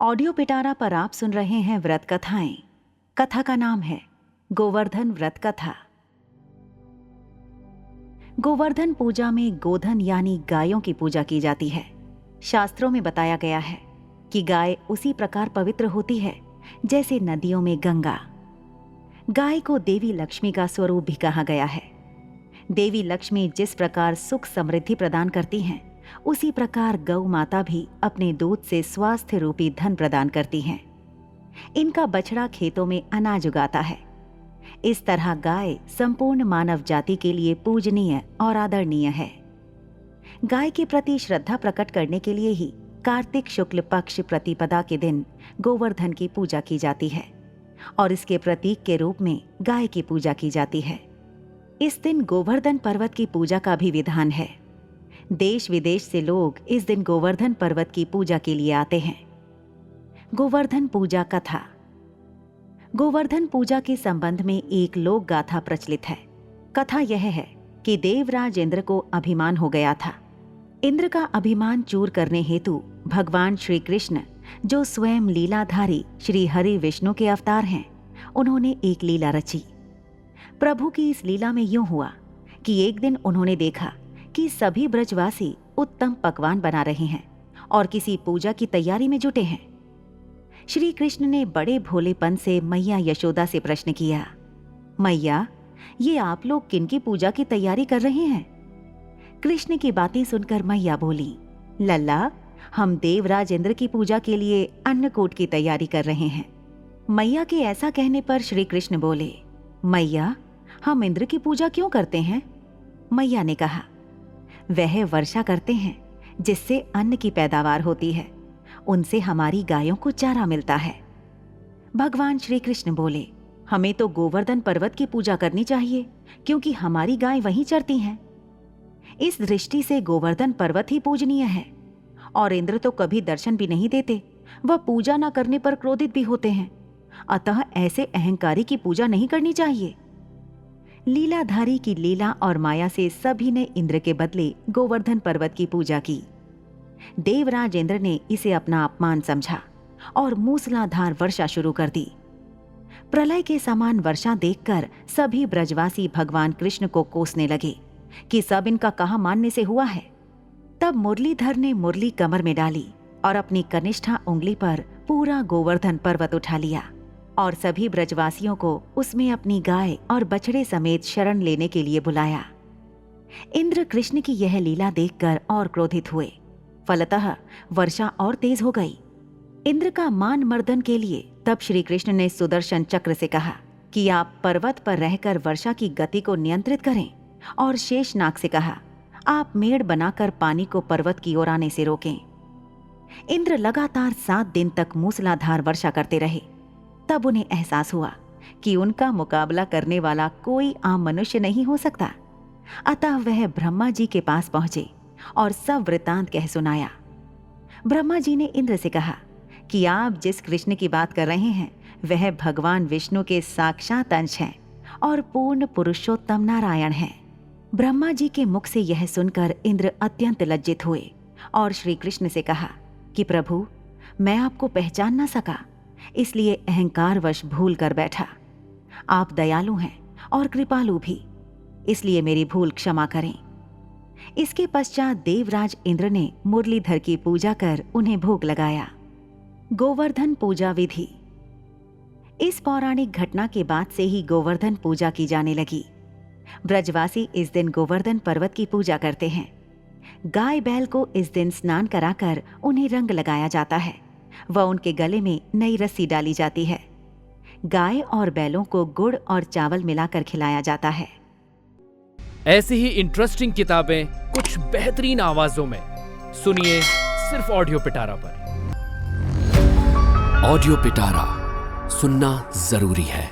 Audio पिटारा पर आप सुन रहे हैं व्रत कथाएं। कथा का नाम है गोवर्धन व्रत कथा। गोवर्धन पूजा में गोधन यानी गायों की पूजा की जाती है। शास्त्रों में बताया गया है कि गाय उसी प्रकार पवित्र होती है जैसे नदियों में गंगा। गाय को देवी लक्ष्मी का स्वरूप भी कहा गया है। देवी लक्ष्मी जिस प्रकार सुख समृद्धि प्रदान करती हैं, उसी प्रकार गौ माता भी अपने दूध से स्वास्थ्य रूपी धन प्रदान करती हैं। इनका बछड़ा खेतों में अनाज उगाता है। इस तरह गाय संपूर्ण मानव जाति के लिए पूजनीय और आदरणीय है। गाय के प्रति श्रद्धा प्रकट करने के लिए ही कार्तिक शुक्ल पक्ष प्रतिपदा के दिन गोवर्धन की पूजा की जाती है और इसके प्रतीक के रूप में गाय की पूजा की जाती है। इस दिन गोवर्धन पर्वत की पूजा का भी विधान है। देश विदेश से लोग इस दिन गोवर्धन पर्वत की पूजा के लिए आते हैं। गोवर्धन पूजा कथा। गोवर्धन पूजा के संबंध में एक लोक गाथा प्रचलित है। कथा यह है कि देवराज इंद्र को अभिमान हो गया था। इंद्र का अभिमान चूर करने हेतु भगवान श्री कृष्ण, जो स्वयं लीलाधारी श्री हरि विष्णु के अवतार हैं, उन्होंने एक लीला रची। प्रभु की इस लीला में यूं हुआ कि एक दिन उन्होंने देखा कि सभी ब्रजवासी उत्तम पकवान बना रहे हैं और किसी पूजा की तैयारी में जुटे हैं। श्री कृष्ण ने बड़े भोलेपन से मैया यशोदा से प्रश्न किया, मैया, ये आप लोग किनकी पूजा की तैयारी कर रहे हैं? कृष्ण की बातें सुनकर मैया बोली, लल्ला, हम देवराज इंद्र की पूजा के लिए अन्नकूट की तैयारी कर रहे हैं। मैया के ऐसा कहने पर श्री कृष्ण बोले, मैया, हम इंद्र की पूजा क्यों करते हैं? मैया ने कहा, वह वर्षा करते हैं जिससे अन्न की पैदावार होती है, उनसे हमारी गायों को चारा मिलता है। भगवान श्री कृष्ण बोले, हमें तो गोवर्धन पर्वत की पूजा करनी चाहिए क्योंकि हमारी गाय वहीं चरती हैं। इस दृष्टि से गोवर्धन पर्वत ही पूजनीय है और इंद्र तो कभी दर्शन भी नहीं देते, वह पूजा न करने पर क्रोधित भी होते हैं। अतः ऐसे अहंकारी की पूजा नहीं करनी चाहिए। लीलाधारी की लीला और माया से सभी ने इंद्र के बदले गोवर्धन पर्वत की पूजा की। देवराज इंद्र ने इसे अपना अपमान समझा और मूसलाधार वर्षा शुरू कर दी। प्रलय के समान वर्षा देखकर सभी ब्रजवासी भगवान कृष्ण को कोसने लगे कि सब इनका कहाँ मानने से हुआ है। तब मुरलीधर ने मुरली कमर में डाली और अपनी कनिष्ठा उंगली पर पूरा गोवर्धन पर्वत उठा लिया और सभी ब्रजवासियों को उसमें अपनी गाय और बछड़े समेत शरण लेने के लिए बुलाया। इंद्र कृष्ण की यह लीला देखकर और क्रोधित हुए। फलतः वर्षा और तेज हो गई। इंद्र का मान मर्दन के लिए तब श्री कृष्ण ने सुदर्शन चक्र से कहा कि आप पर्वत पर रहकर वर्षा की गति को नियंत्रित करें और शेषनाग से कहा, आप मेड़ बनाकर पानी को पर्वत की ओर आने से रोकें। इंद्र लगातार 7 दिन तक मूसलाधार वर्षा करते रहे। तब उन्हें एहसास हुआ कि उनका मुकाबला करने वाला कोई आम मनुष्य नहीं हो सकता। अतः वह ब्रह्मा जी के पास पहुंचे और सब वृतांत कह सुनाया। ब्रह्मा जी ने इंद्र से कहा कि आप जिस कृष्ण की बात कर रहे हैं, वह भगवान विष्णु के साक्षात अंश हैं और पूर्ण पुरुषोत्तम नारायण हैं। ब्रह्मा जी के मुख से यह सुनकर इंद्र अत्यंत लज्जित हुए और श्री कृष्ण से कहा कि प्रभु, मैं आपको पहचान न सका, इसलिए अहंकारवश भूल कर बैठा। आप दयालु हैं और कृपालु भी, इसलिए मेरी भूल क्षमा करें। इसके पश्चात देवराज इंद्र ने मुरलीधर की पूजा कर उन्हें भोग लगाया। गोवर्धन पूजा विधि। इस पौराणिक घटना के बाद से ही गोवर्धन पूजा की जाने लगी। ब्रजवासी इस दिन गोवर्धन पर्वत की पूजा करते हैं। गाय बैल को इस दिन स्नान कराकर उन्हें रंग लगाया जाता है व उनके गले में नई रस्सी डाली जाती है। गाय और बैलों को गुड़ और चावल मिलाकर खिलाया जाता है। ऐसी ही इंटरेस्टिंग किताबें कुछ बेहतरीन आवाजों में सुनिए सिर्फ ऑडियो पिटारा पर। ऑडियो पिटारा सुनना जरूरी है।